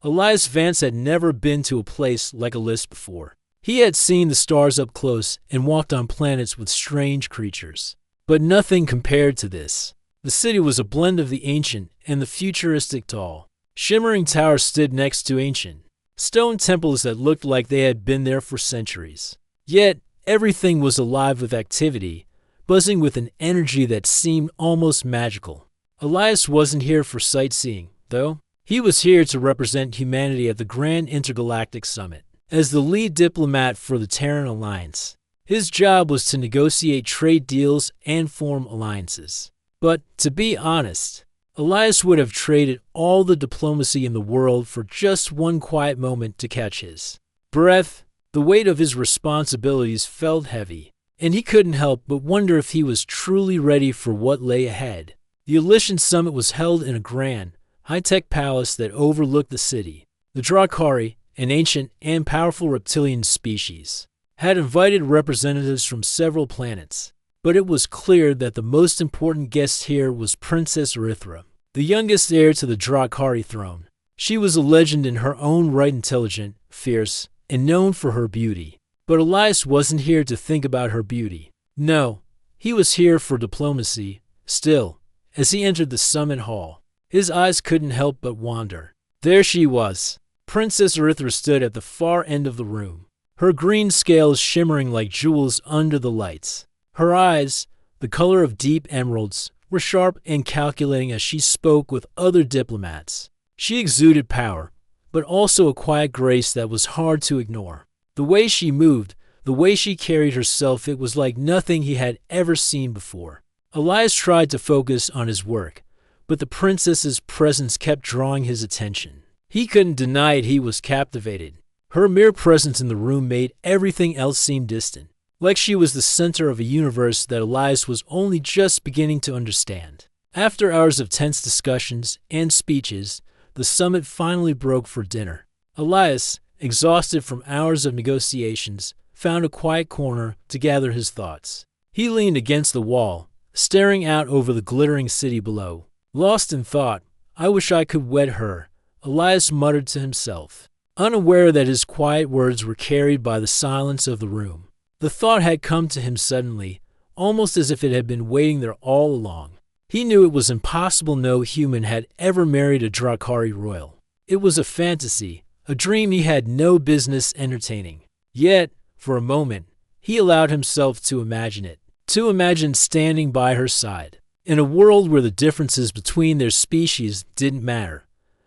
Elias Vance had never been to a place like Alis before. He had seen the stars up close and walked on planets with strange creatures. But nothing compared to this. The city was a blend of the ancient and the futuristic tall. Shimmering towers stood next to ancient stone temples that looked like they had been there for centuries. Yet, everything was alive with activity, buzzing with an energy that seemed almost magical. Elias wasn't here for sightseeing, though. He was here to represent humanity at the Grand Intergalactic Summit. As the lead diplomat for the Terran Alliance, his job was to negotiate trade deals and form alliances. But, to be honest, Elias would have traded all the diplomacy in the world for just one quiet moment to catch his breath. The weight of his responsibilities felt heavy, and he couldn't help but wonder if he was truly ready for what lay ahead. The Elysian Summit was held in a grand, high-tech palace that overlooked the city. The Drakari, an ancient and powerful reptilian species, had invited representatives from several planets. But it was clear that the most important guest here was Princess Erythra, the youngest heir to the Drakari throne. She was a legend in her own right, intelligent, fierce, and known for her beauty. But Elias wasn't here to think about her beauty. No, he was here for diplomacy. Still, as he entered the summit hall, his eyes couldn't help but wander. There she was. Princess Erythra stood at the far end of the room, her green scales shimmering like jewels under the lights. Her eyes, the color of deep emeralds, were sharp and calculating as she spoke with other diplomats. She exuded power, but also a quiet grace that was hard to ignore. The way she moved, the way she carried herself, it was like nothing he had ever seen before. Elias tried to focus on his work, but the princess's presence kept drawing his attention. He couldn't deny it, he was captivated. Her mere presence in the room made everything else seem distant, like she was the center of a universe that Elias was only just beginning to understand. After hours of tense discussions and speeches, the summit finally broke for dinner. Elias, exhausted from hours of negotiations, found a quiet corner to gather his thoughts. He leaned against the wall, staring out over the glittering city below. Lost in thought, "I wish I could wed her," Elias muttered to himself, unaware that his quiet words were carried by the silence of the room. The thought had come to him suddenly, almost as if it had been waiting there all along. He knew it was impossible no human had ever married a Drakari royal. It was a fantasy, a dream he had no business entertaining. Yet, for a moment, he allowed himself to imagine it, to imagine standing by her side, in a world where the differences between their species didn't matter.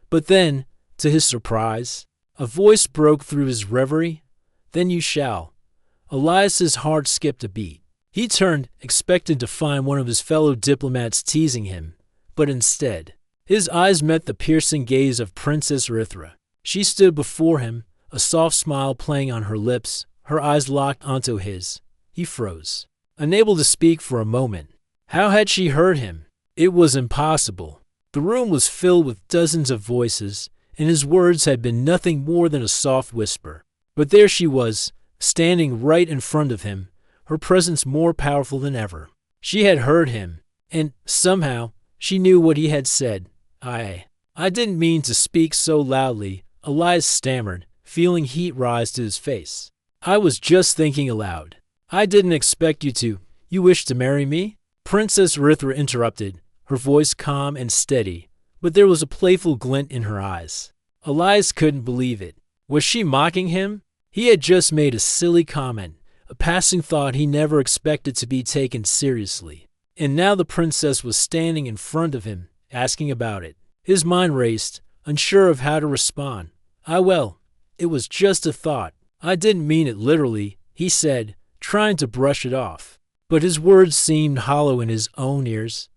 But then, to his surprise, a voice broke through his reverie. "Then you shall." Elias's heart skipped a beat. He turned, expecting to find one of his fellow diplomats teasing him, but instead, his eyes met the piercing gaze of Princess Erythra. She stood before him, a soft smile playing on her lips, her eyes locked onto his. He froze, unable to speak for a moment. How had she heard him? It was impossible. The room was filled with dozens of voices, and his words had been nothing more than a soft whisper. But there she was, standing right in front of him, her presence more powerful than ever. She had heard him, and somehow she knew what he had said. I didn't mean to speak so loudly," Elias stammered, feeling heat rise to his face. "I was just thinking aloud. I didn't expect you to. You wish to marry me?" Princess Erythra interrupted, her voice calm and steady, but there was a playful glint in her eyes. Elias couldn't believe it. Was she mocking him? He had just made a silly comment, a passing thought he never expected to be taken seriously. And now the princess was standing in front of him, asking about it. His mind raced, unsure of how to respond. Well, it was just a thought. I didn't mean it literally," he said, trying to brush it off. But his words seemed hollow in his own ears.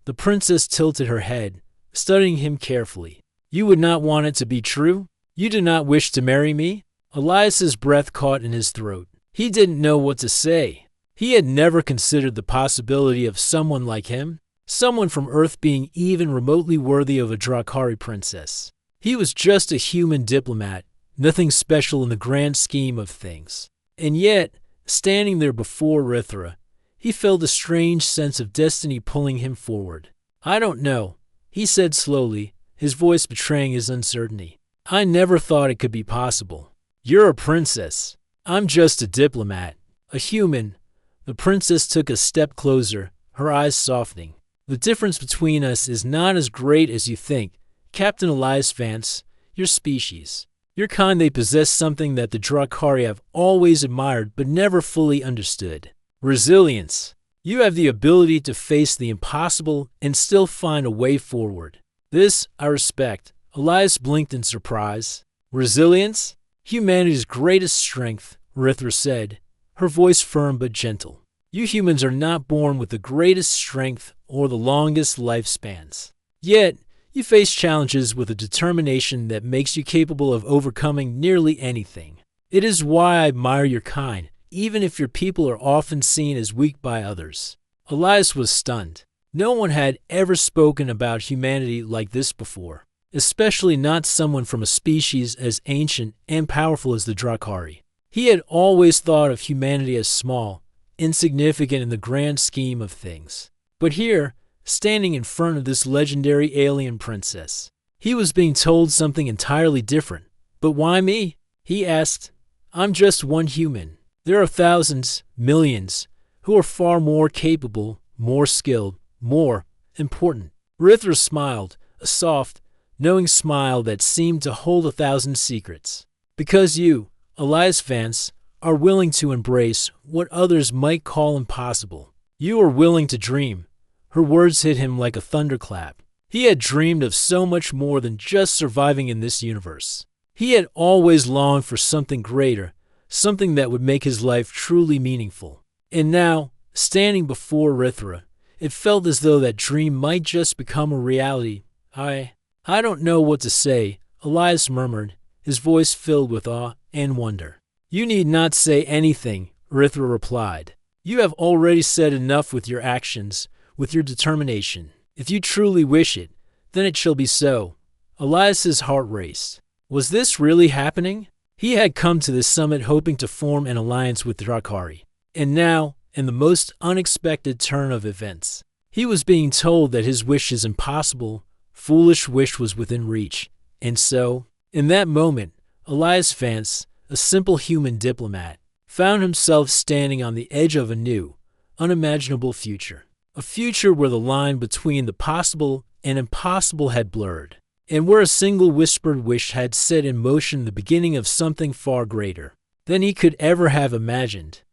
The princess tilted her head, studying him carefully. "You would not want it to be true? You do not wish to marry me?" Elias's breath caught in his throat. He didn't know what to say. He had never considered the possibility of someone like him, someone from Earth, being even remotely worthy of a Drakari princess. He was just a human diplomat, nothing special in the grand scheme of things. And yet, standing there before Erythra, he felt a strange sense of destiny pulling him forward. "I don't know," he said slowly, his voice betraying his uncertainty. I never thought it could be possible. You're a princess. I'm just a diplomat. A human. The princess took a step closer, her eyes softening. The difference between us is not as great as you think, Captain Elias Vance. Your species. Your kind, they possess something that the Drakari have always admired but never fully understood. Resilience. You have the ability to face the impossible and still find a way forward. This I respect. Elias blinked in surprise. Resilience? Humanity's greatest strength, Rithra said, her voice firm but gentle. You humans are not born with the greatest strength or the longest lifespans. Yet, you face challenges with a determination that makes you capable of overcoming nearly anything. It is why I admire your kind, even if your people are often seen as weak by others. Elias was stunned. No one had ever spoken about humanity like this before, especially not someone from a species as ancient and powerful as the Drakari. He had always thought of humanity as small, insignificant in the grand scheme of things. But here, standing in front of this legendary alien princess, he was being told something entirely different. But why me? He asked. I'm just one human. There are thousands, millions, who are far more capable, more skilled, more important. Rithra smiled, a soft, knowing smile that seemed to hold 1,000 secrets. Because you, Elias Vance, are willing to embrace what others might call impossible. You are willing to dream. Her words hit him like a thunderclap. He had dreamed of so much more than just surviving in this universe. He had always longed for something greater, something that would make his life truly meaningful. And now, standing before Rithra, it felt as though that dream might just become a reality. I don't know what to say, Elias murmured, his voice filled with awe and wonder. You need not say anything, Rithra replied. You have already said enough with your actions, with your determination. If you truly wish it, then it shall be so. Elias's heart raced. Was this really happening? He had come to this summit hoping to form an alliance with Drakari. And now, in the most unexpected turn of events, he was being told that his wish is impossible. Foolish wish was within reach. And so, in that moment, Elias Vance, a simple human diplomat, found himself standing on the edge of a new, unimaginable future. A future where the line between the possible and impossible had blurred, and where a single whispered wish had set in motion the beginning of something far greater than he could ever have imagined.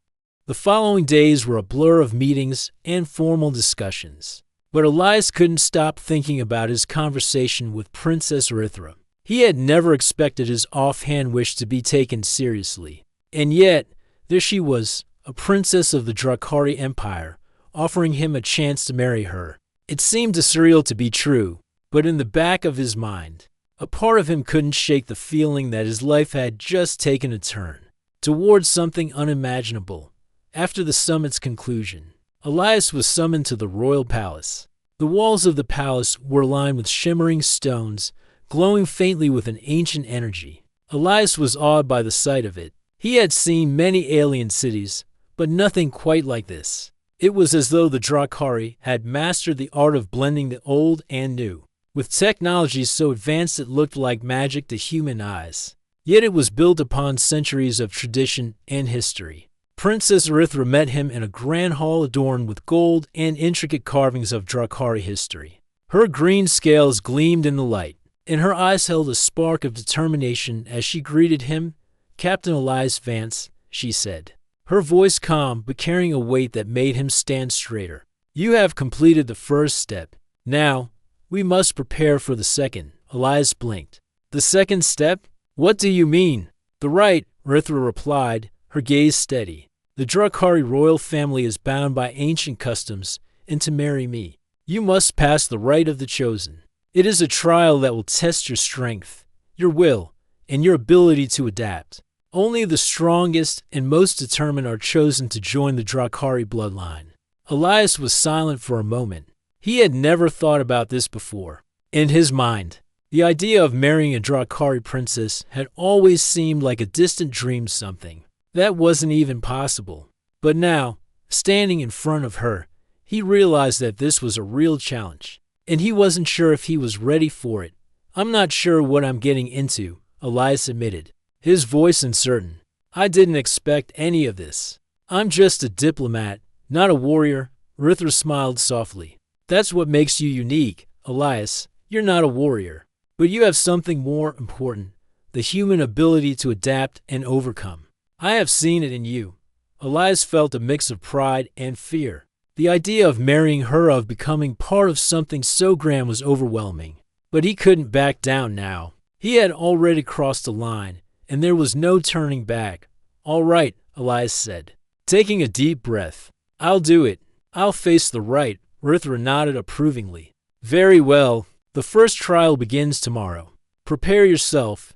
The following days were a blur of meetings and formal discussions, but Elias couldn't stop thinking about his conversation with Princess Rithra. He had never expected his offhand wish to be taken seriously, and yet there she was, a princess of the Drakari Empire, offering him a chance to marry her. It seemed surreal to be true, but in the back of his mind, a part of him couldn't shake the feeling that his life had just taken a turn towards something unimaginable. After the summit's conclusion, Elias was summoned to the royal palace. The walls of the palace were lined with shimmering stones, glowing faintly with an ancient energy. Elias was awed by the sight of it. He had seen many alien cities, but nothing quite like this. It was as though the Drakari had mastered the art of blending the old and new, with technology so advanced it looked like magic to human eyes. Yet it was built upon centuries of tradition and history. Princess Rithra met him in a grand hall adorned with gold and intricate carvings of Drakari history. Her green scales gleamed in the light, and her eyes held a spark of determination as she greeted him. Captain Elias Vance, she said, her voice calm but carrying a weight that made him stand straighter. You have completed the first step. Now, we must prepare for the second. Elias blinked. The second step? What do you mean? The rite, Rithra replied, her gaze steady. The Drakari royal family is bound by ancient customs, and to marry me, you must pass the rite of the chosen. It is a trial that will test your strength, your will, and your ability to adapt. Only the strongest and most determined are chosen to join the Drakari bloodline. Elias was silent for a moment. He had never thought about this before. In his mind, the idea of marrying a Drakari princess had always seemed like a distant dream, something that wasn't even possible. But now, standing in front of her, he realized that this was a real challenge, and he wasn't sure if he was ready for it. I'm not sure what I'm getting into, Elias admitted, his voice uncertain. I didn't expect any of this. I'm just a diplomat, not a warrior. Rithra smiled softly. That's what makes you unique, Elias. You're not a warrior. But you have something more important, the human ability to adapt and overcome. I have seen it in you. Elias felt a mix of pride and fear. The idea of marrying her, of becoming part of something so grand, was overwhelming. But he couldn't back down now. He had already crossed the line, and there was no turning back. All right, Elias said, taking a deep breath. I'll do it. I'll face the right. Rithra nodded approvingly. Very well. The first trial begins tomorrow. Prepare yourself.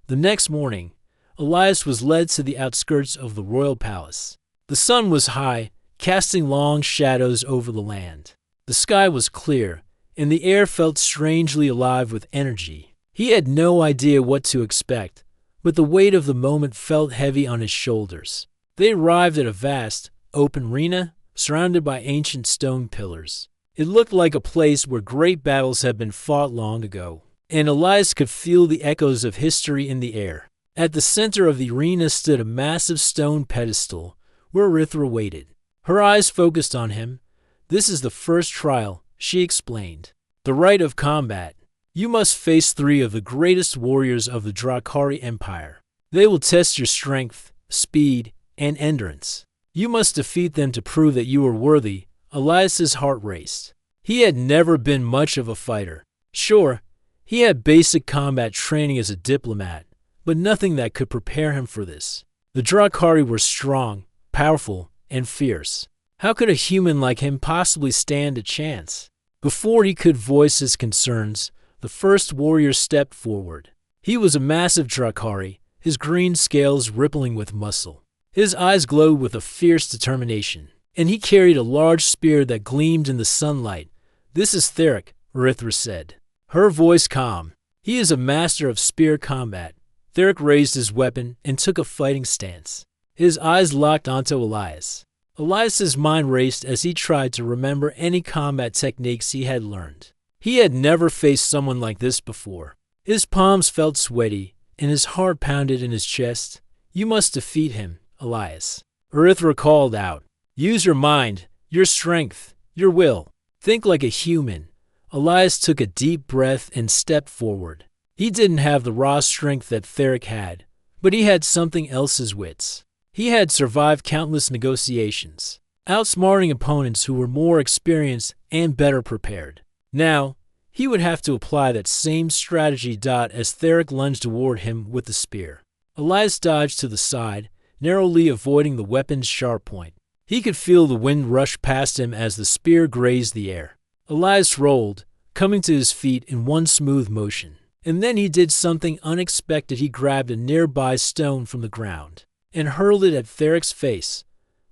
The next morning, Elias was led to the outskirts of the royal palace. The sun was high, casting long shadows over the land. The sky was clear, and the air felt strangely alive with energy. He had no idea what to expect, but the weight of the moment felt heavy on his shoulders. They arrived at a vast, open arena, surrounded by ancient stone pillars. It looked like a place where great battles had been fought long ago, and Elias could feel the echoes of history in the air. At the center of the arena stood a massive stone pedestal, where Rithra waited. Her eyes focused on him. This is the first trial, she explained. The rite of combat. You must face 3 of the greatest warriors of the Drakari Empire. They will test your strength, speed, and endurance. You must defeat them to prove that you are worthy. Elias's heart raced. He had never been much of a fighter. Sure, he had basic combat training as a diplomat, but nothing that could prepare him for this. The Drakari were strong, powerful, and fierce. How could a human like him possibly stand a chance? Before he could voice his concerns, the first warrior stepped forward. He was a massive Drakari, his green scales rippling with muscle. His eyes glowed with a fierce determination, and he carried a large spear that gleamed in the sunlight. This is Theric, Rithra said, her voice calm. He is a master of spear combat. Theric raised his weapon and took a fighting stance. His eyes locked onto Elias. Elias's mind raced as he tried to remember any combat techniques he had learned. He had never faced someone like this before. His palms felt sweaty, and his heart pounded in his chest. You must defeat him, Elias. Rithra called out. Use your mind, your strength, your will. Think like a human. Elias took a deep breath and stepped forward. He didn't have the raw strength that Theric had, but he had something else's wits. He had survived countless negotiations, outsmarting opponents who were more experienced and better prepared. Now, he would have to apply that same strategy. As Theric lunged toward him with the spear, Elias dodged to the side, narrowly avoiding the weapon's sharp point. He could feel the wind rush past him as the spear grazed the air. Elias rolled, coming to his feet in one smooth motion. And then he did something unexpected. He grabbed a nearby stone from the ground and hurled it at Theric's face.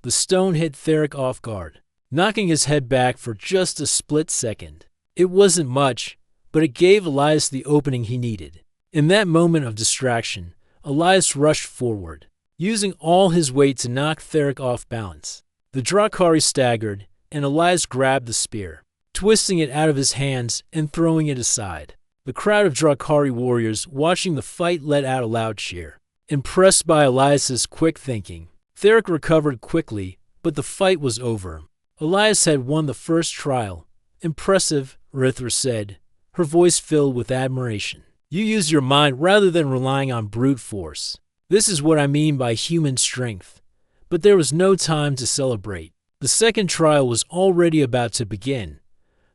The stone hit Theric off guard, knocking his head back for just a split second. It wasn't much, but it gave Elias the opening he needed. In that moment of distraction, Elias rushed forward, using all his weight to knock Theric off balance. The Drakari staggered, and Elias grabbed the spear, twisting it out of his hands and throwing it aside. The crowd of Drakari warriors watching the fight let out a loud cheer, impressed by Elias's quick thinking. Theric recovered quickly, but the fight was over. Elias had won the first trial. Impressive, Rithra said, her voice filled with admiration. You use your mind rather than relying on brute force. This is what I mean by human strength. But there was no time to celebrate. The second trial was already about to begin.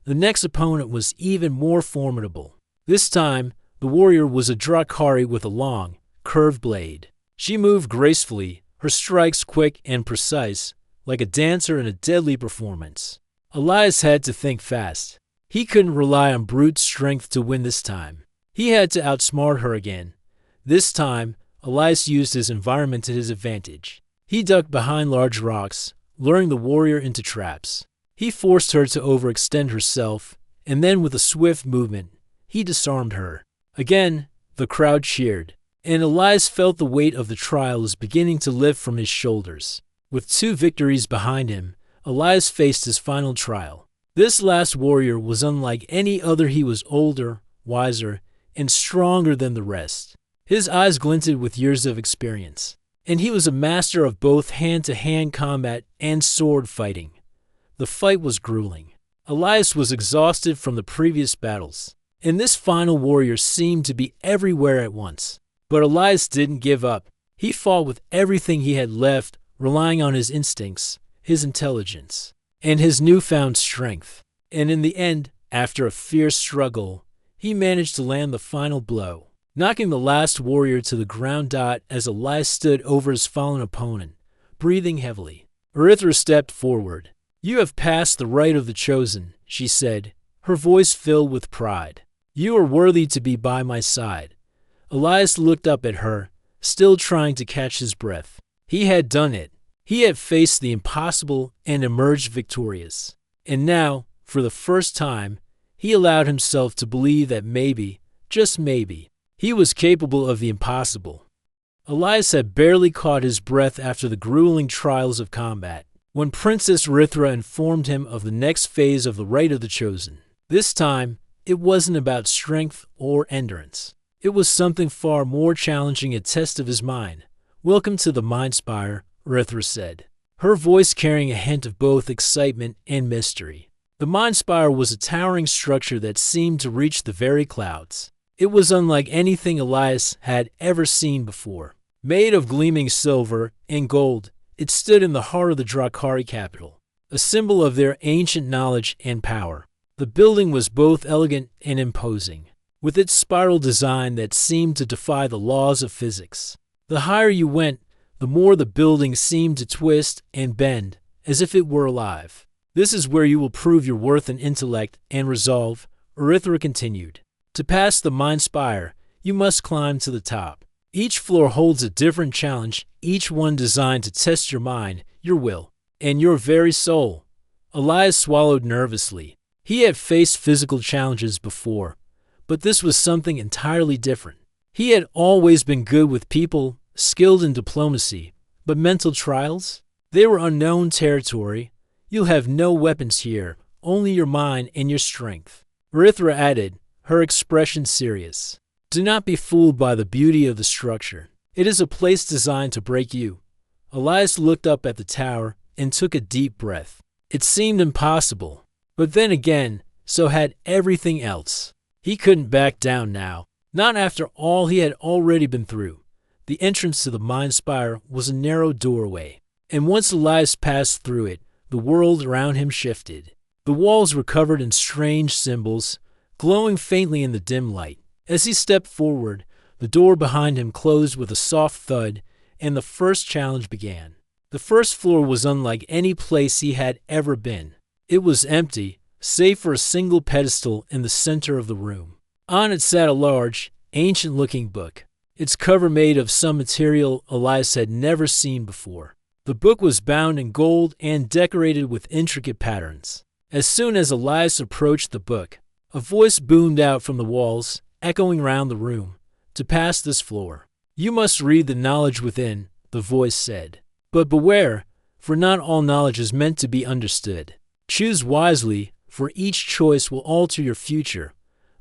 The next opponent was even more formidable. This time, the warrior was a Drakari with a long, curved blade. She moved gracefully, her strikes quick and precise, like a dancer in a deadly performance. Elias had to think fast. He couldn't rely on brute strength to win this time. He had to outsmart her again. This time, Elias used his environment to his advantage. He ducked behind large rocks, luring the warrior into traps. He forced her to overextend herself, and then with a swift movement, he disarmed her. Again, the crowd cheered, and Elias felt the weight of the trial was beginning to lift from his shoulders. With 2 victories behind him, Elias faced his final trial. This last warrior was unlike any other. He was older, wiser, and stronger than the rest. His eyes glinted with years of experience, and he was a master of both hand-to-hand combat and sword fighting. The fight was grueling. Elias was exhausted from the previous battles, and this final warrior seemed to be everywhere at once. But Elias didn't give up. He fought with everything he had left, relying on his instincts, his intelligence, and his newfound strength. And in the end, after a fierce struggle, he managed to land the final blow, knocking the last warrior to the ground. As Elias stood over his fallen opponent, breathing heavily, Orithra stepped forward. "You have passed the rite of the chosen," she said, her voice filled with pride. "You are worthy to be by my side." Elias looked up at her, still trying to catch his breath. He had done it. He had faced the impossible and emerged victorious. And now, for the first time, he allowed himself to believe that maybe, just maybe, he was capable of the impossible. Elias had barely caught his breath after the grueling trials of combat, when Princess Orithra informed him of the next phase of the Rite of the Chosen. This time, it wasn't about strength or endurance. It was something far more challenging, a test of his mind. "Welcome to the Mind Spire," Orithra said, her voice carrying a hint of both excitement and mystery. The Mind Spire was a towering structure that seemed to reach the very clouds. It was unlike anything Elias had ever seen before. Made of gleaming silver and gold, it stood in the heart of the Drakari capital, a symbol of their ancient knowledge and power. The building was both elegant and imposing, with its spiral design that seemed to defy the laws of physics. The higher you went, the more the building seemed to twist and bend, as if it were alive. "This is where you will prove your worth in intellect and resolve," Orithra continued. "To pass the Mind Spire, you must climb to the top. Each floor holds a different challenge, each one designed to test your mind, your will, and your very soul." Elias swallowed nervously. He had faced physical challenges before, but this was something entirely different. He had always been good with people, skilled in diplomacy, but mental trials? They were unknown territory. "You'll have no weapons here, only your mind and your strength," Orithra added, her expression serious. "Do not be fooled by the beauty of the structure. It is a place designed to break you." Elias looked up at the tower and took a deep breath. It seemed impossible, but then again, so had everything else. He couldn't back down now, not after all he had already been through. The entrance to the Mind Spire was a narrow doorway, and once Elias passed through it, the world around him shifted. The walls were covered in strange symbols, glowing faintly in the dim light. As he stepped forward, the door behind him closed with a soft thud, and the first challenge began. The first floor was unlike any place he had ever been. It was empty, save for a single pedestal in the center of the room. On it sat a large, ancient-looking book, its cover made of some material Elias had never seen before. The book was bound in gold and decorated with intricate patterns. As soon as Elias approached the book, a voice boomed out from the walls, echoing round the room. "To pass this floor, you must read the knowledge within," the voice said. "But beware, for not all knowledge is meant to be understood. Choose wisely, for each choice will alter your future."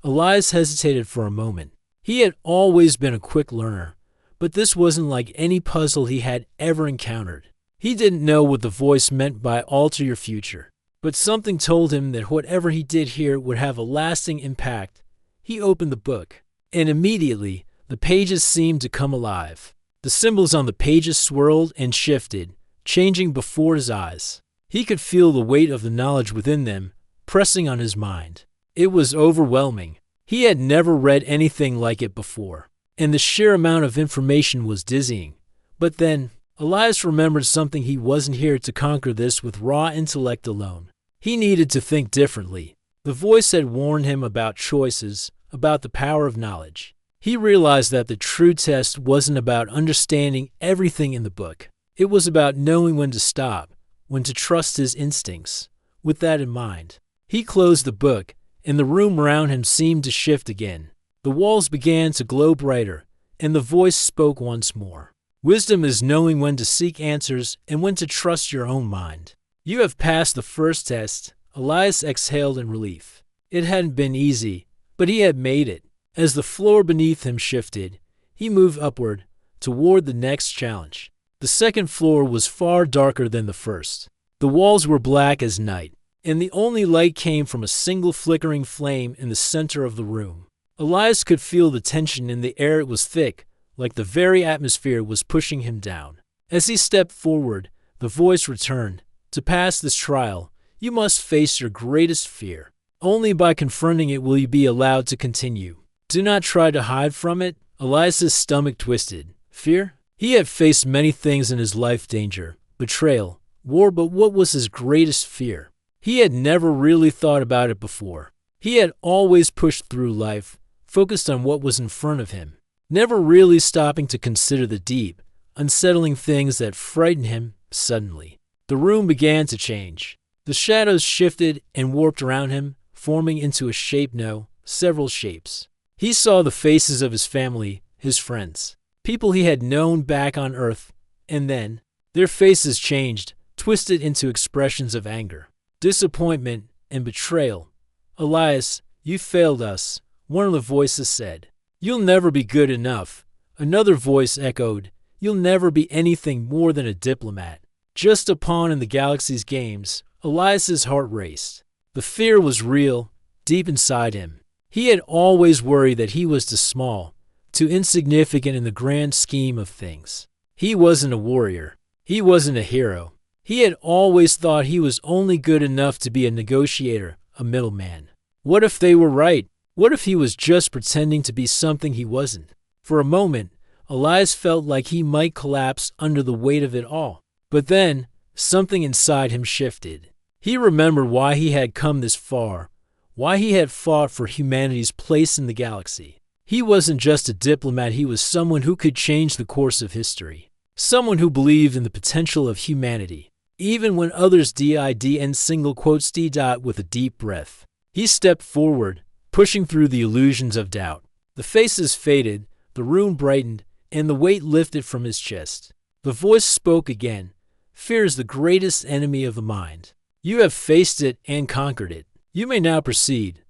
Elias hesitated for a moment. He had always been a quick learner, but this wasn't like any puzzle he had ever encountered. He didn't know what the voice meant by alter your future, but something told him that whatever he did here would have a lasting impact. He opened the book, and immediately the pages seemed to come alive. The symbols on the pages swirled and shifted, changing before his eyes. He could feel the weight of the knowledge within them, pressing on his mind. It was overwhelming. He had never read anything like it before, and the sheer amount of information was dizzying. But then, Elias remembered something. He wasn't here to conquer this with raw intellect alone. He needed to think differently. The voice had warned him about choices, about the power of knowledge. He realized that the true test wasn't about understanding everything in the book. It was about knowing when to stop, when to trust his instincts. With that in mind, he closed the book, and the room around him seemed to shift again. The walls began to glow brighter, and the voice spoke once more. "Wisdom is knowing when to seek answers and when to trust your own mind. You have passed the first test." Elias exhaled in relief. It hadn't been easy, but he had made it. As the floor beneath him shifted, he moved upward, toward the next challenge. The second floor was far darker than the first. The walls were black as night, and the only light came from a single flickering flame in the center of the room. Elias could feel the tension in the air. It was thick, like the very atmosphere was pushing him down. As he stepped forward, the voice returned. To pass this trial, you must face your greatest fear. Only by confronting it will you be allowed to continue. Do not try to hide from it. Elias's stomach twisted. Fear? He had faced many things in his life: danger, betrayal, war, but what was his greatest fear? He had never really thought about it before. He had always pushed through life, focused on what was in front of him, never really stopping to consider the deep, unsettling things that frightened him. Suddenly, the room began to change. The shadows shifted and warped around him, forming into a shape, no, several shapes. He saw the faces of his family, his friends, people he had known back on Earth, and then their faces changed, twisted into expressions of anger, disappointment, and betrayal. Elias, you failed us, one of the voices said. You'll never be good enough. Another voice echoed. You'll never be anything more than a diplomat, just a pawn in the galaxy's games. Elias's heart raced. The fear was real, deep inside him. He had always worried that he was too small, too insignificant in the grand scheme of things. He wasn't a warrior. He wasn't a hero. He had always thought he was only good enough to be a negotiator, a middleman. What if they were right? What if he was just pretending to be something he wasn't? For a moment, Elias felt like he might collapse under the weight of it all. But then, something inside him shifted. He remembered why he had come this far, why he had fought for humanity's place in the galaxy. He wasn't just a diplomat, he was someone who could change the course of history. Someone who believed in the potential of humanity, even when others did, and single quotes dot with a deep breath. He stepped forward, pushing through the illusions of doubt. The faces faded, the room brightened, and the weight lifted from his chest. The voice spoke again. Fear is the greatest enemy of the mind. You have faced it and conquered it. You may now proceed.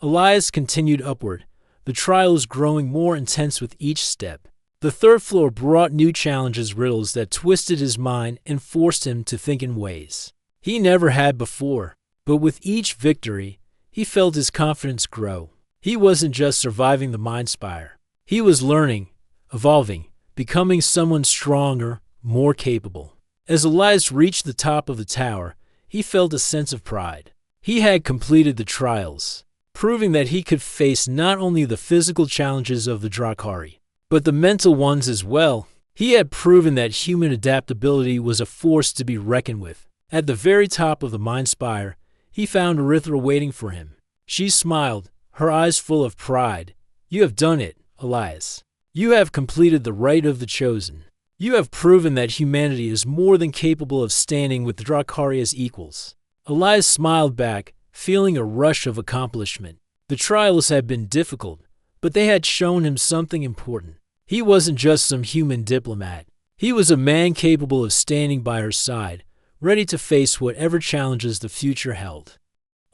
Elias continued upward, the trials growing more intense with each step. The third floor brought new challenges, riddles that twisted his mind and forced him to think in ways he never had before. But with each victory, he felt his confidence grow. He wasn't just surviving the Mind Spire. He was learning, evolving, becoming someone stronger, more capable. As Elias reached the top of the tower, he felt a sense of pride. He had completed the trials, proving that he could face not only the physical challenges of the Drakari, but the mental ones as well. He had proven that human adaptability was a force to be reckoned with. At the very top of the Mind Spire, he found Erythra waiting for him. She smiled, her eyes full of pride. You have done it, Elias. You have completed the rite of the chosen. You have proven that humanity is more than capable of standing with the Drakari as equals. Elias smiled back, feeling a rush of accomplishment. The trials had been difficult, but they had shown him something important. He wasn't just some human diplomat. He was a man capable of standing by her side, ready to face whatever challenges the future held.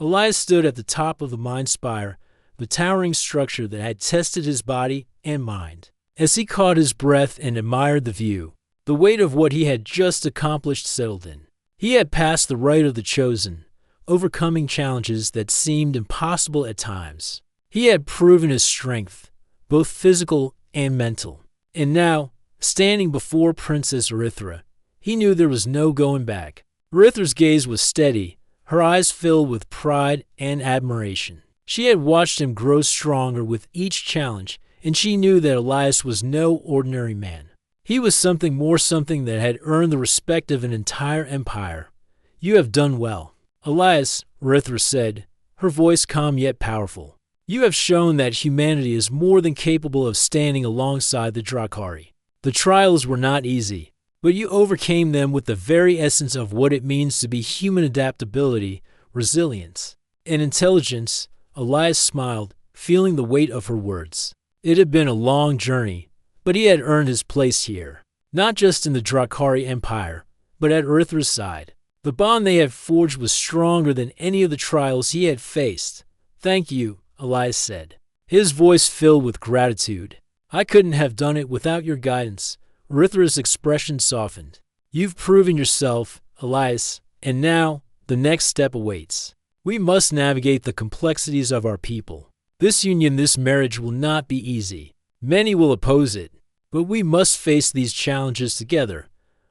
Elias stood at the top of the Mind Spire, the towering structure that had tested his body and mind. As he caught his breath and admired the view, the weight of what he had just accomplished settled in. He had passed the rite of the chosen, overcoming challenges that seemed impossible at times. He had proven his strength, both physical and mental. And now, standing before Princess Erythra, he knew there was no going back. Erythra's gaze was steady, her eyes filled with pride and admiration. She had watched him grow stronger with each challenge, and she knew that Elias was no ordinary man. He was something more, something that had earned the respect of an entire empire. You have done well, Elias, Erythra said, her voice calm yet powerful. You have shown that humanity is more than capable of standing alongside the Drakari. The trials were not easy, but you overcame them with the very essence of what it means to be human: adaptability, resilience, and intelligence. Elias smiled, feeling the weight of her words. It had been a long journey, but he had earned his place here, not just in the Drakari Empire, but at Erythra's side. The bond they had forged was stronger than any of the trials he had faced. Thank you, Elias said, his voice filled with gratitude. I couldn't have done it without your guidance. Rithra's expression softened. You've proven yourself, Elias, and now the next step awaits. We must navigate the complexities of our people. This union, this marriage will not be easy. Many will oppose it, but we must face these challenges together.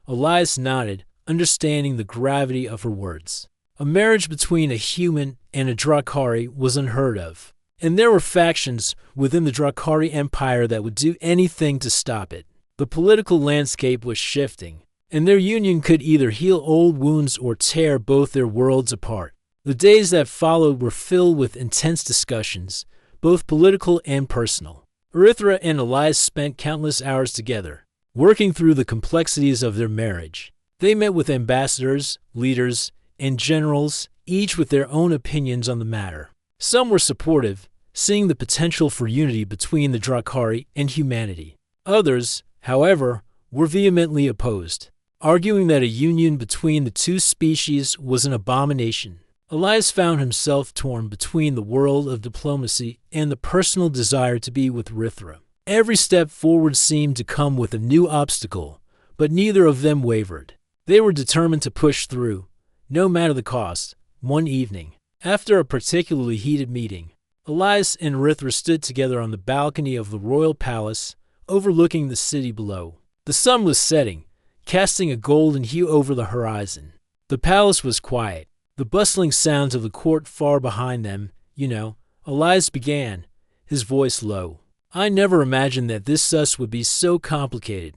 Elias nodded, understanding the gravity of her words. A marriage between a human and a Drakari was unheard of, and there were factions within the Drakari Empire that would do anything to stop it. The political landscape was shifting, and their union could either heal old wounds or tear both their worlds apart. The days that followed were filled with intense discussions, both political and personal. Rithra and Elias spent countless hours together, working through the complexities of their marriage. They met with ambassadors, leaders, and generals, each with their own opinions on the matter. Some were supportive, seeing the potential for unity between the Drakari and humanity. Others, however, were vehemently opposed, arguing that a union between the two species was an abomination. Elias found himself torn between the world of diplomacy and the personal desire to be with Rithra. Every step forward seemed to come with a new obstacle, but neither of them wavered. They were determined to push through, no matter the cost. One evening, after a particularly heated meeting, Elias and Rithra stood together on the balcony of the royal palace, overlooking the city below. The sun was setting, casting a golden hue over the horizon. The palace was quiet, the bustling sounds of the court far behind them. Elias began, his voice low. I never imagined that this would be so complicated.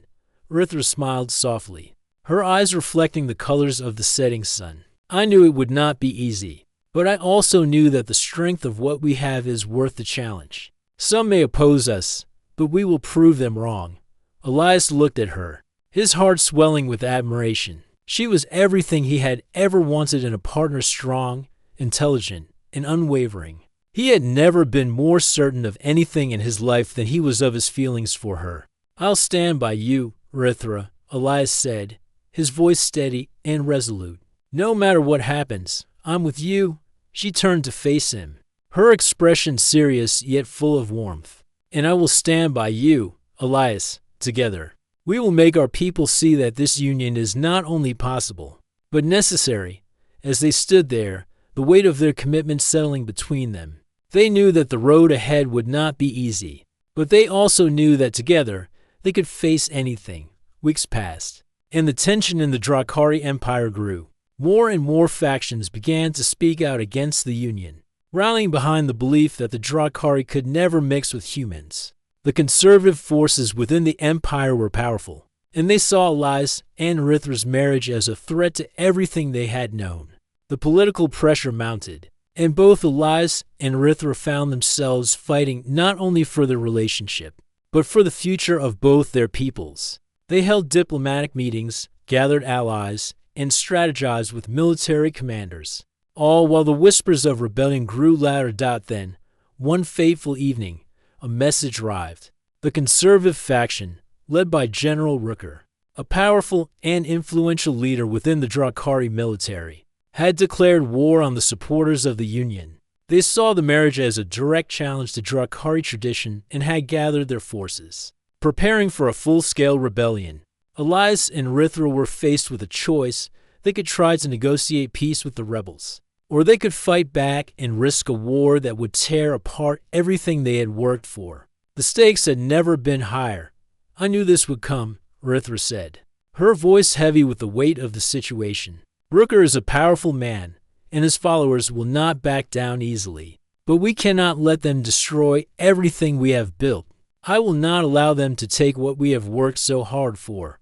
Rithra smiled softly, her eyes reflecting the colors of the setting sun. I knew it would not be easy, but I also knew that the strength of what we have is worth the challenge. Some may oppose us, but we will prove them wrong. Elias looked at her, his heart swelling with admiration. She was everything he had ever wanted in a partner, strong, intelligent, and unwavering. He had never been more certain of anything in his life than he was of his feelings for her. I'll stand by you, Rithra, Elias said, his voice steady and resolute. No matter what happens, I'm with you. She turned to face him, her expression serious yet full of warmth. And I will stand by you, Elias, together. We will make our people see that this union is not only possible, but necessary. As they stood there, the weight of their commitment settling between them, they knew that the road ahead would not be easy, but they also knew that together they could face anything. Weeks passed, and the tension in the Drakari Empire grew. More and more factions began to speak out against the union, rallying behind the belief that the Drakari could never mix with humans. The conservative forces within the empire were powerful, and they saw Elias and Rithra's marriage as a threat to everything they had known. The political pressure mounted, and both Elias and Rithra found themselves fighting not only for their relationship, but for the future of both their peoples. They held diplomatic meetings, gathered allies, and strategized with military commanders, all while the whispers of rebellion grew louder. Then, one fateful evening, a message arrived. The conservative faction, led by General Rooker, a powerful and influential leader within the Drakari military, had declared war on the supporters of the Union. They saw the marriage as a direct challenge to Drakari tradition and had gathered their forces, preparing for a full-scale rebellion. Elias and Rithra were faced with a choice. They could try to negotiate peace with the rebels, or they could fight back and risk a war that would tear apart everything they had worked for. The stakes had never been higher. I knew this would come, Rithra said, her voice heavy with the weight of the situation. Rooker is a powerful man, and his followers will not back down easily. But we cannot let them destroy everything we have built. I will not allow them to take what we have worked so hard for.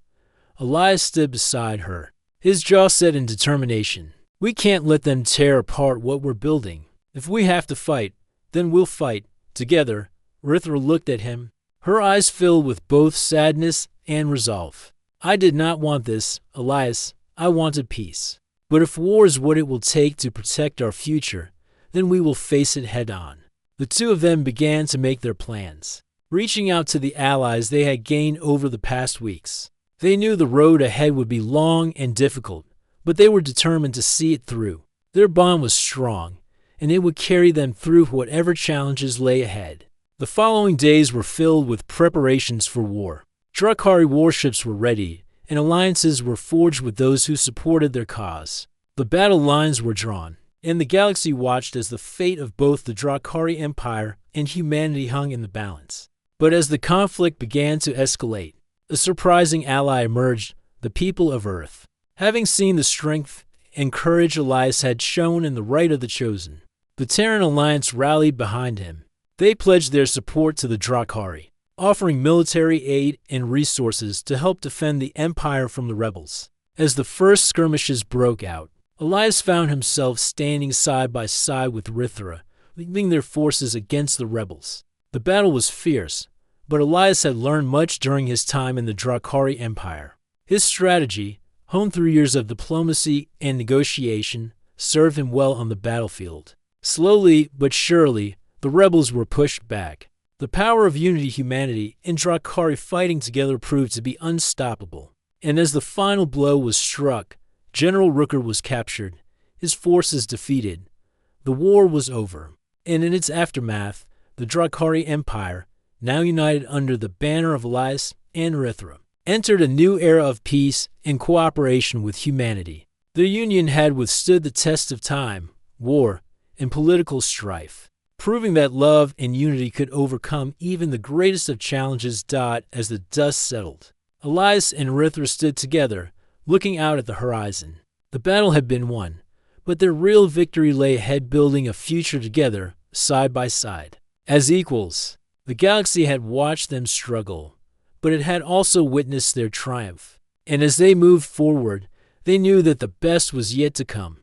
Elias stood beside her, his jaw set in determination. We can't let them tear apart what we're building. If we have to fight, then we'll fight, together. Rithra looked at him, her eyes filled with both sadness and resolve. I did not want this, Elias. I wanted peace. But if war is what it will take to protect our future, then we will face it head on. The two of them began to make their plans, reaching out to the allies they had gained over the past weeks. They knew the road ahead would be long and difficult, but they were determined to see it through. Their bond was strong, and it would carry them through whatever challenges lay ahead. The following days were filled with preparations for war. Drukhari warships were ready, and alliances were forged with those who supported their cause. The battle lines were drawn, and the galaxy watched as the fate of both the Drukhari Empire and humanity hung in the balance. But as the conflict began to escalate, a surprising ally emerged: the people of Earth. Having seen the strength and courage Elias had shown in the right of the Chosen, the Terran Alliance rallied behind him. They pledged their support to the Drukhari, offering military aid and resources to help defend the Empire from the rebels. As the first skirmishes broke out, Elias found himself standing side by side with Rithra, leading their forces against the rebels. The battle was fierce, but Elias had learned much during his time in the Drukhari Empire. His strategy, honed through years of diplomacy and negotiation, served him well on the battlefield. Slowly but surely, the rebels were pushed back. The power of unity, humanity, and Drukhari fighting together proved to be unstoppable. And as the final blow was struck, General Rooker was captured, his forces defeated. The war was over, and in its aftermath, the Drukhari Empire, now united under the banner of Elias and Rithra, entered a new era of peace and cooperation with humanity. The Union had withstood the test of time, war, and political strife, proving that love and unity could overcome even the greatest of challenges. As the dust settled, Elias and Rithra stood together, looking out at the horizon. The battle had been won, but their real victory lay ahead, building a future together, side by side. As equals, the galaxy had watched them struggle, but it had also witnessed their triumph. And as they moved forward, they knew that the best was yet to come.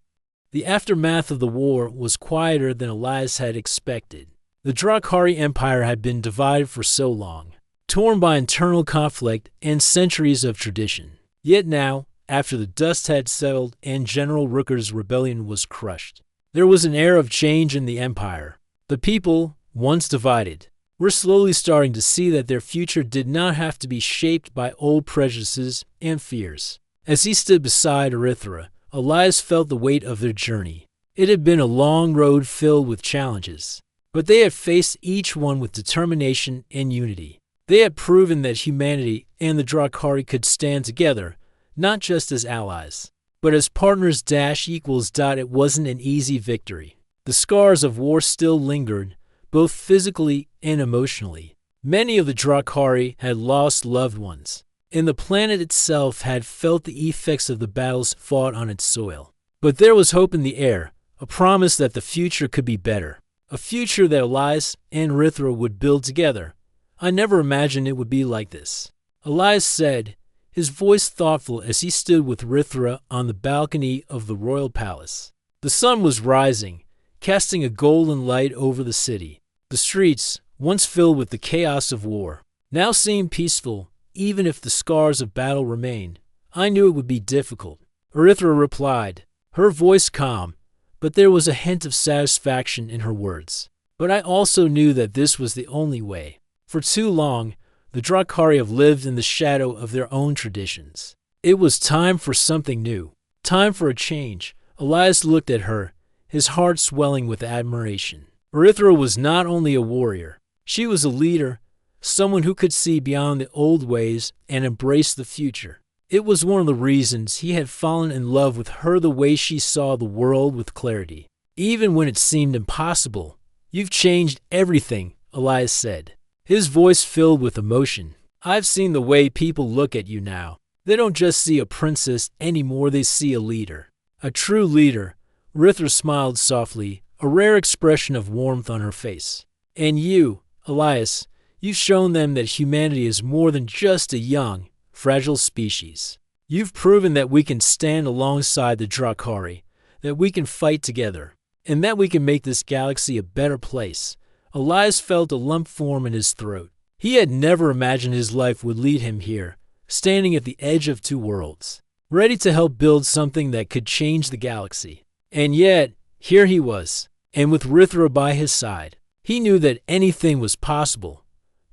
The aftermath of the war was quieter than Elias had expected. The Drukhari Empire had been divided for so long, torn by internal conflict and centuries of tradition. Yet now, after the dust had settled and General Rooker's rebellion was crushed, there was an air of change in the empire. The people, once divided, were slowly starting to see that their future did not have to be shaped by old prejudices and fears. As he stood beside Rithra, Elias felt the weight of their journey. It had been a long road filled with challenges, but they had faced each one with determination and unity. They had proven that humanity and the Drukhari could stand together, not just as allies, but as partners. It wasn't an easy victory. The scars of war still lingered, both physically and emotionally. Many of the Drukhari had lost loved ones, and the planet itself had felt the effects of the battles fought on its soil. But there was hope in the air, a promise that the future could be better, a future that Elias and Rithra would build together. "I never imagined it would be like this," Elias said, his voice thoughtful as he stood with Rithra on the balcony of the royal palace. The sun was rising, casting a golden light over the city. The streets, once filled with the chaos of war, now seemed peaceful, even if the scars of battle remained. "I knew it would be difficult," Rithra replied, her voice calm, but there was a hint of satisfaction in her words. "But I also knew that this was the only way. For too long, the Drukhari have lived in the shadow of their own traditions. It was time for something new, time for a change." Elias looked at her, his heart swelling with admiration. Rithra was not only a warrior, she was a leader, someone who could see beyond the old ways and embrace the future. It was one of the reasons he had fallen in love with her, the way she saw the world with clarity, even when it seemed impossible. "You've changed everything," Elias said, his voice filled with emotion. "I've seen the way people look at you now. They don't just see a princess anymore, they see a leader. A true leader." Rithra smiled softly, a rare expression of warmth on her face. "And you, Elias, you've shown them that humanity is more than just a young, fragile species. You've proven that we can stand alongside the Drukhari, that we can fight together, and that we can make this galaxy a better place." Elias felt a lump form in his throat. He had never imagined his life would lead him here, standing at the edge of two worlds, ready to help build something that could change the galaxy. And yet, here he was, and with Rithra by his side, he knew that anything was possible.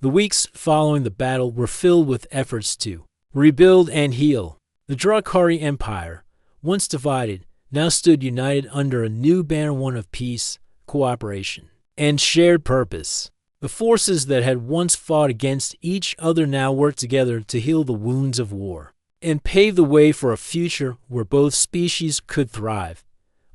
The weeks following the battle were filled with efforts to rebuild and heal. The Drukhari Empire, once divided, now stood united under a new banner, one of peace, cooperation, and shared purpose. The forces that had once fought against each other now worked together to heal the wounds of war and pave the way for a future where both species could thrive.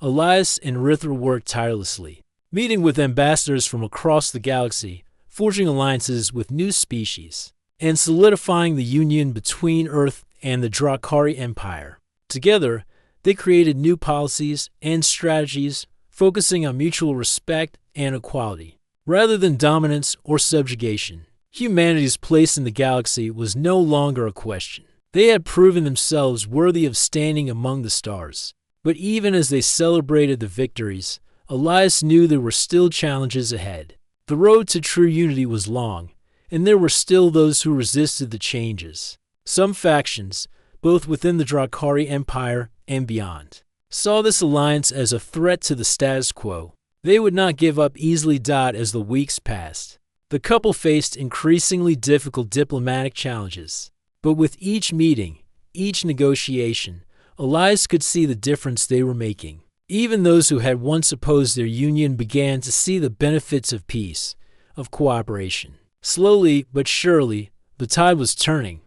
Elias and Rithra worked tirelessly, meeting with ambassadors from across the galaxy, forging alliances with new species, and solidifying the union between Earth and the Drakari Empire. Together, they created new policies and strategies focusing on mutual respect and equality, rather than dominance or subjugation. Humanity's place in the galaxy was no longer a question. They had proven themselves worthy of standing among the stars. But even as they celebrated the victories, Elias knew there were still challenges ahead. The road to true unity was long, and there were still those who resisted the changes. Some factions, both within the Drakari Empire and beyond, saw this alliance as a threat to the status quo. They would not give up easily. As the weeks passed, the couple faced increasingly difficult diplomatic challenges. But with each meeting, each negotiation, Elias could see the difference they were making. Even those who had once opposed their union began to see the benefits of peace, of cooperation. Slowly but surely, the tide was turning.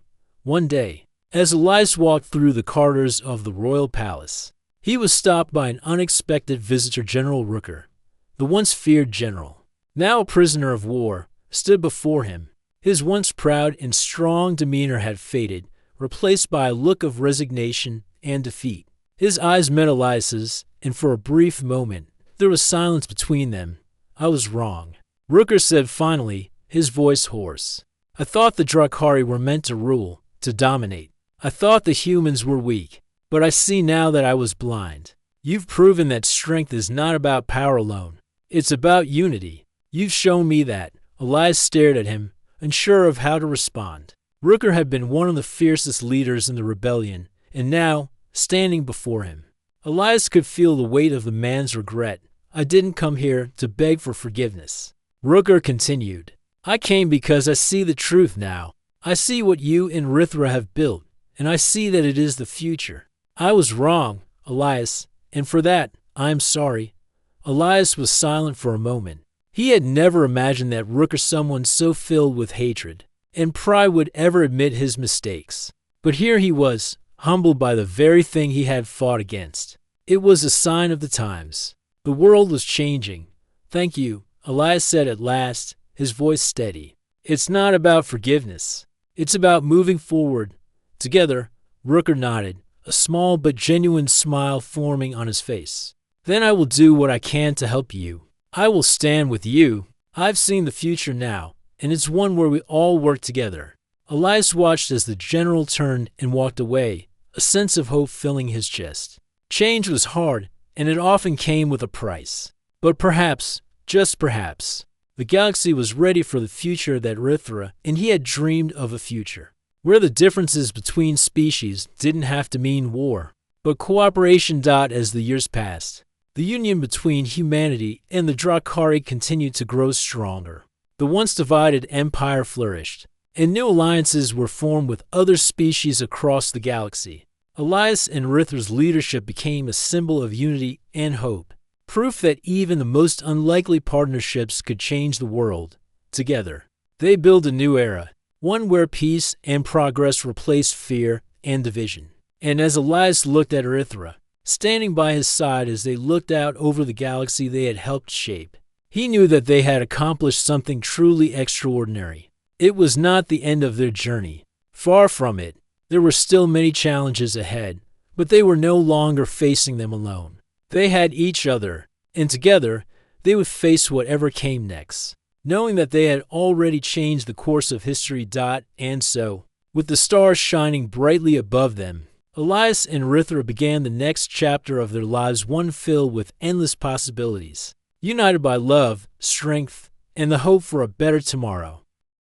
One day, as Elias walked through the corridors of the royal palace, he was stopped by an unexpected visitor. General Rooker, the once feared general, now a prisoner of war, stood before him. His once proud and strong demeanor had faded, replaced by a look of resignation and defeat. His eyes met Elias's, and for a brief moment, there was silence between them. "I was wrong," Rooker said finally, his voice hoarse. "I thought the Drakari were meant to rule, to dominate. I thought the humans were weak, but I see now that I was blind. You've proven that strength is not about power alone. It's about unity. You've shown me that." Elias stared at him, unsure of how to respond. Rooker had been one of the fiercest leaders in the rebellion, and now, standing before him, Elias could feel the weight of the man's regret. "I didn't come here to beg for forgiveness," Rooker continued. "I came because I see the truth now. I see what you and Rithra have built, and I see that it is the future. I was wrong, Elias, and for that, I am sorry." Elias was silent for a moment. He had never imagined that Rooker, someone so filled with hatred and pride, would ever admit his mistakes. But here he was, humbled by the very thing he had fought against. It was a sign of the times. The world was changing. "Thank you," Elias said at last, his voice steady. "It's not about forgiveness. It's about moving forward. Together." Rooker nodded, a small but genuine smile forming on his face. "Then I will do what I can to help you. I will stand with you. I've seen the future now, and it's one where we all work together." Elias watched as the general turned and walked away, a sense of hope filling his chest. Change was hard, and it often came with a price. But perhaps, just perhaps, the galaxy was ready for the future that Rithra and he had dreamed of, a future where the differences between species didn't have to mean war, but cooperation. As the years passed, the union between humanity and the Drakari continued to grow stronger. The once divided empire flourished, and new alliances were formed with other species across the galaxy. Elias and Rithra's leadership became a symbol of unity and hope, proof that even the most unlikely partnerships could change the world. Together, they built a new era, one where peace and progress replaced fear and division. And as Elias looked at Rithra, standing by his side as they looked out over the galaxy they had helped shape, he knew that they had accomplished something truly extraordinary. It was not the end of their journey. Far from it. There were still many challenges ahead, but they were no longer facing them alone. They had each other, and together they would face whatever came next, knowing that they had already changed the course of history. And so, with the stars shining brightly above them, Elias and Rithra began the next chapter of their lives, one filled with endless possibilities, united by love, strength, and the hope for a better tomorrow.